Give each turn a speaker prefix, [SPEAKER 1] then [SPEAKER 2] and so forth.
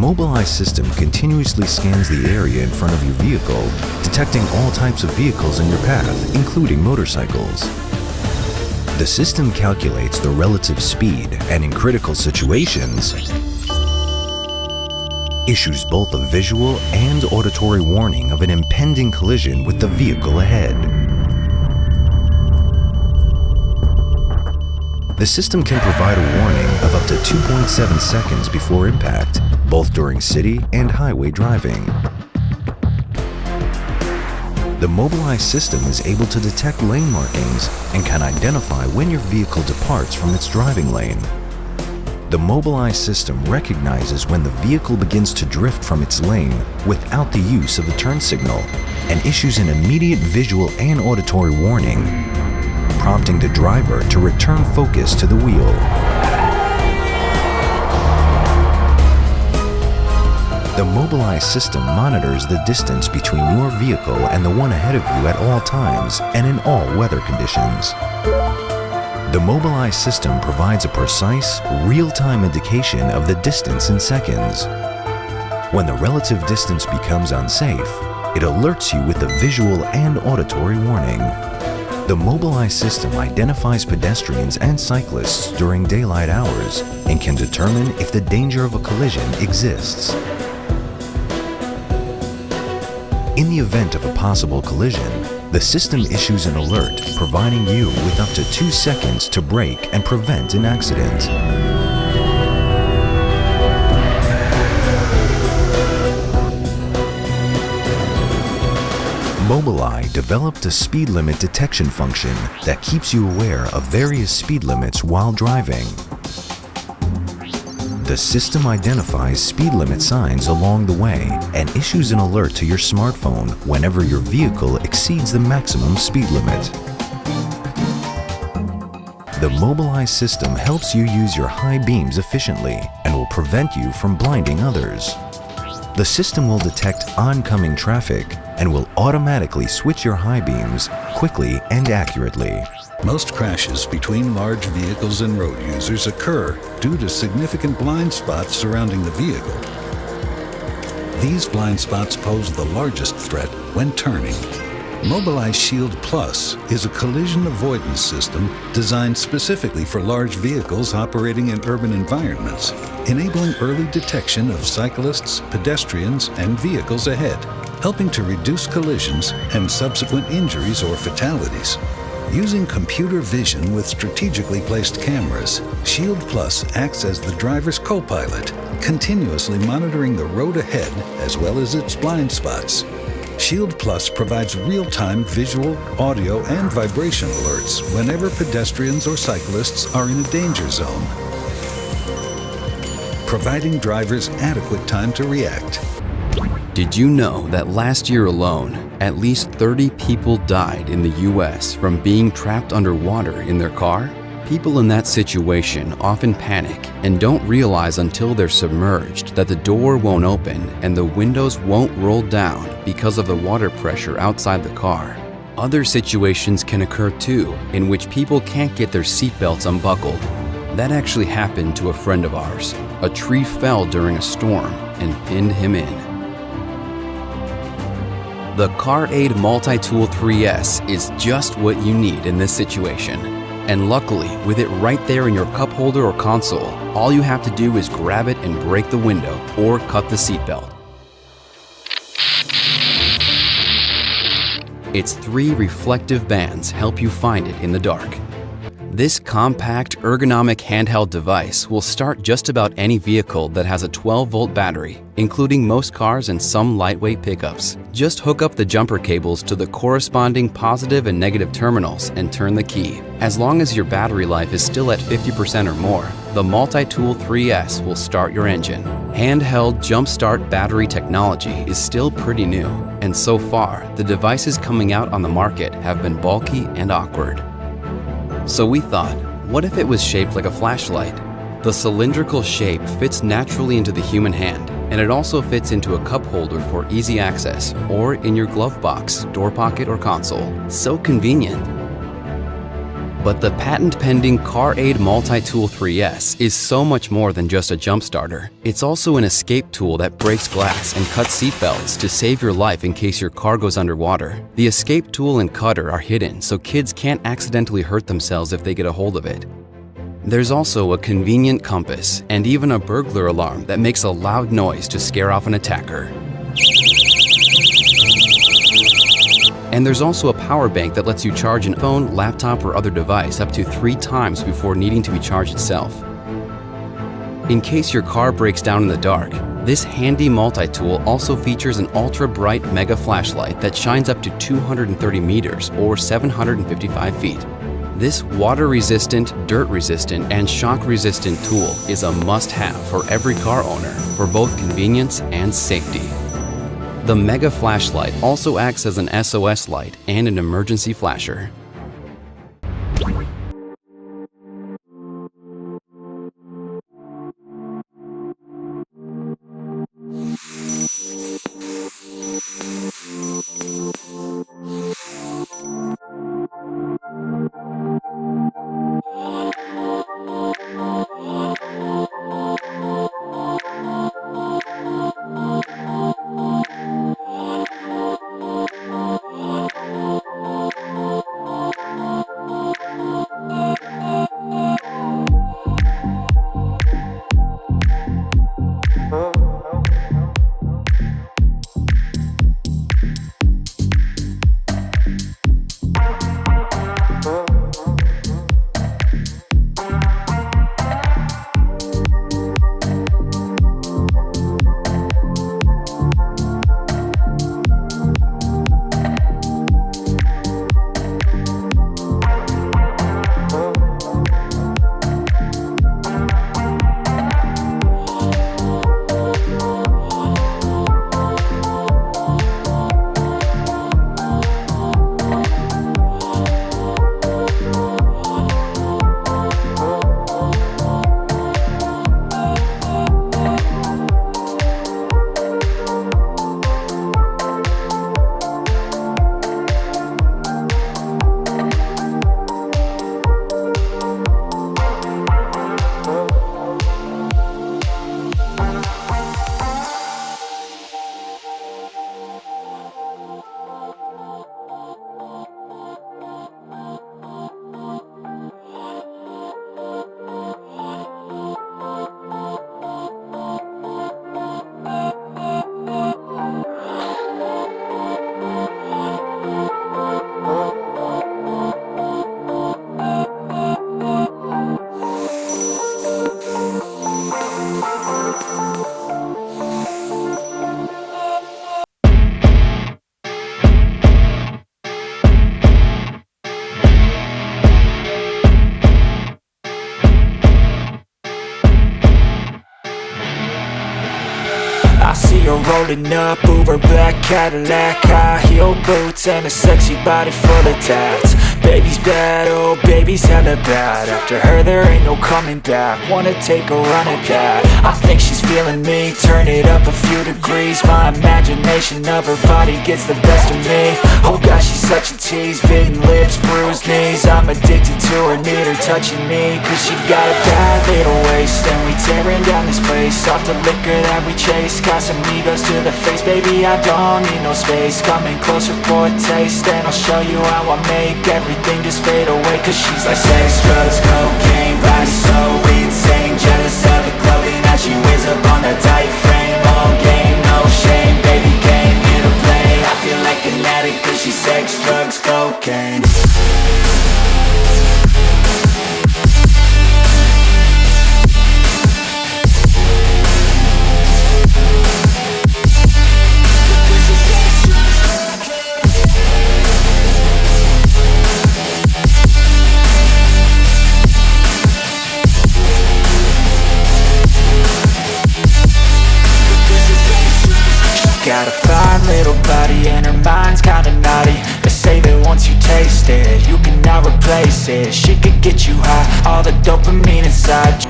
[SPEAKER 1] Mobileye system continuously scans the area in front of your vehicle, detecting all types of vehicles in your path, including motorcycles. The system calculates the relative speed and, in critical situations, issues both a visual and auditory warning of an impending collision with the vehicle ahead. The system can provide a warning of up to 2.7 seconds before impact, both during city and highway driving. The Mobileye system is able to detect lane markings and can identify when your vehicle departs from its driving lane. The Mobileye system recognizes when the vehicle begins to drift from its lane without the use of a turn signal and issues an immediate visual and auditory warning, prompting the driver to return focus to the wheel. The Mobileye system monitors the distance between your vehicle and the one ahead of you at all times and in all weather conditions. The Mobileye system provides a precise, real-time indication of the distance in seconds. When the relative distance becomes unsafe, it alerts you with a visual and auditory warning. The Mobileye system identifies pedestrians and cyclists during daylight hours and can determine if the danger of a collision exists. In the event of a possible collision, the system issues an alert, providing you with up to 2 seconds to brake and prevent an accident. Mobileye developed a speed limit detection function that keeps you aware of various speed limits while driving. The system identifies speed limit signs along the way and issues an alert to your smartphone whenever your vehicle exceeds the maximum speed limit. The Mobileye system helps you use your high beams efficiently and will prevent you from blinding others. The system will detect oncoming traffic and will automatically switch your high beams quickly and accurately.
[SPEAKER 2] Most crashes between large vehicles and road users occur due to significant blind spots surrounding the vehicle. These blind spots pose the largest threat when turning. Mobileye Shield Plus is a collision avoidance system designed specifically for large vehicles operating in urban environments, enabling early detection of cyclists, pedestrians, and vehicles ahead, helping to reduce collisions and subsequent injuries or fatalities. Using computer vision with strategically placed cameras, Shield Plus acts as the driver's co-pilot, continuously monitoring the road ahead as well as its blind spots. Shield Plus provides real-time visual, audio, and vibration alerts whenever pedestrians or cyclists are in a danger zone, providing drivers adequate time to react.
[SPEAKER 3] Did you know that last year alone, at least 30 people died in the US from being trapped underwater in their car? People in that situation often panic and don't realize until they're submerged that the door won't open and the windows won't roll down because of the water pressure outside the car. Other situations can occur too, in which people can't get their seatbelts unbuckled. That actually happened to a friend of ours. A tree fell during a storm and pinned him in. The CarAIDE Multi-Tool 3S is just what you need in this situation. And luckily, with it right there in your cup holder or console, all you have to do is grab it and break the window or cut the seatbelt. Its 3 reflective bands help you find it in the dark. This compact, ergonomic handheld device will start just about any vehicle that has a 12-volt battery, including most cars and some lightweight pickups. Just hook up the jumper cables to the corresponding positive and negative terminals and turn the key. As long as your battery life is still at 50% or more, the Multi-Tool 3S will start your engine. Handheld jump-start battery technology is still pretty new, and so far, the devices coming out on the market have been bulky and awkward. So we thought, what if it was shaped like a flashlight? The cylindrical shape fits naturally into the human hand, and it also fits into a cup holder for easy access, or in your glove box, door pocket, or console. So convenient. But the patent-pending CarAIDE Multi-Tool 3S is so much more than just a jump starter. It's also an escape tool that breaks glass and cuts seatbelts to save your life in case your car goes underwater. The escape tool and cutter are hidden so kids can't accidentally hurt themselves if they get a hold of it. There's also a convenient compass and even a burglar alarm that makes a loud noise to scare off an attacker. And there's also a power bank that lets you charge an phone, laptop, or other device up to 3 times before needing to be charged itself. In case your car breaks down in the dark, this handy multi-tool also features an ultra-bright mega flashlight that shines up to 230 meters or 755 feet. This water-resistant, dirt-resistant, and shock-resistant tool is a must-have for every car owner for both convenience and safety. The Mega Flashlight also acts as an SOS light and an emergency flasher.
[SPEAKER 4] You're rolling up, Uber black Cadillac, high heel boots and a sexy body full of tats. Baby's bad, oh baby's hella bad. After her there ain't no coming back. Wanna take a run at that. I think she's feeling me, turn it up a few degrees. My imagination of her body gets the best of me. Oh gosh, she's such a tease, bitten lips, bruised knees. I'm addicted to her, need her touching me, cause she got a bad little waist. And we tearing down this place, off the liquor that we chase. Got some egos to the face, baby I don't need no space. Coming closer for a taste, and I'll show you how I make everything just fade away. Cause she's like sex, drugs, cocaine, body so insane. Jealous of the clothing that she wears up on that tight frame. All game, no shame, baby came here to play. I feel like an addict cause she's sex, drugs, cocaine. Got a fine little body and her mind's kinda naughty. They say that once you taste it, you cannot replace it. She could get you high, all the dopamine inside.